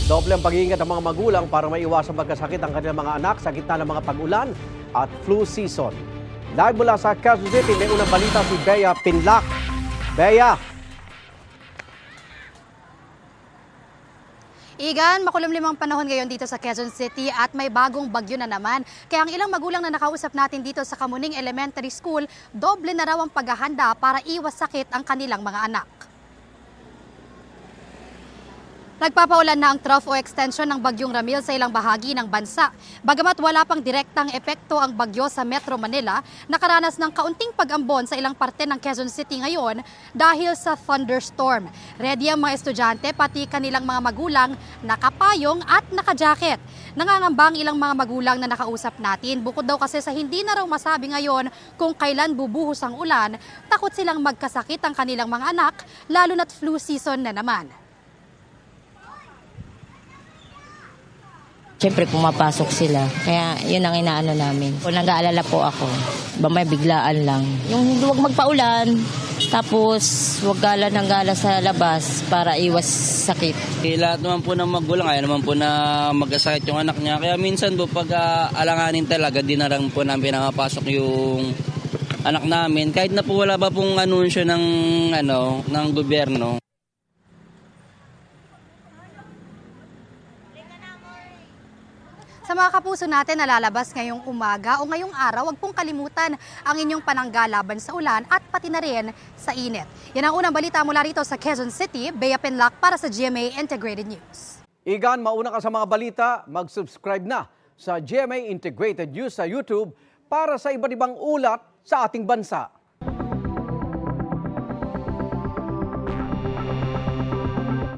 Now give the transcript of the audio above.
Doble ang pag-iingat ng mga magulang para maiwasan magkasakit ang kanilang mga anak sa gitna ng mga pag-ulan at flu season. Live mula sa Quezon City, may unang balita si Bea Pinlac. Bea! Igan, makulimlimang panahon ngayon dito sa Quezon City at may bagong bagyo na naman. Kaya ang ilang magulang na nakausap natin dito sa Kamuning Elementary School, doble na raw ang paghahanda para iwas sakit ang kanilang mga anak. Nagpapaulan na ang trough o extension ng bagyong Ramil sa ilang bahagi ng bansa. Bagamat wala pang direktang epekto ang bagyo sa Metro Manila, nakaranas ng kaunting pag-ambon sa ilang parte ng Quezon City ngayon dahil sa thunderstorm. Ready ang mga estudyante pati kanilang mga magulang, nakapayong at nakajacket. Nangangamba ang ilang mga magulang na nakausap natin. Bukod daw kasi sa hindi na raw masabi ngayon kung kailan bubuhos ang ulan, takot silang magkasakit ang kanilang mga anak, lalo na't flu season na naman. Siyempre pumapasok sila, kaya yun ang inaano namin. Kung nag-aalala po ako, ba may biglaan lang. Yung huwag magpaulan, tapos huwag gala ng gala sa labas para iwas sakit. Lahat naman po ng magulang, ayaw naman po na magkasakit yung anak niya. Kaya minsan po pag alanganin talaga, di na lang po namin pinapasok yung anak namin. Kahit na po wala ba pong anunsyo ng gobyerno. Sa mga kapuso natin na lalabas ngayong umaga o ngayong araw, huwag pong kalimutan ang inyong panangga laban sa ulan at pati na rin sa init. Yan ang unang balita mula rito sa Quezon City. Bea Pinlac para sa GMA Integrated News. Igan, mauna ka sa mga balita, mag-subscribe na sa GMA Integrated News sa YouTube para sa iba't ibang ulat sa ating bansa.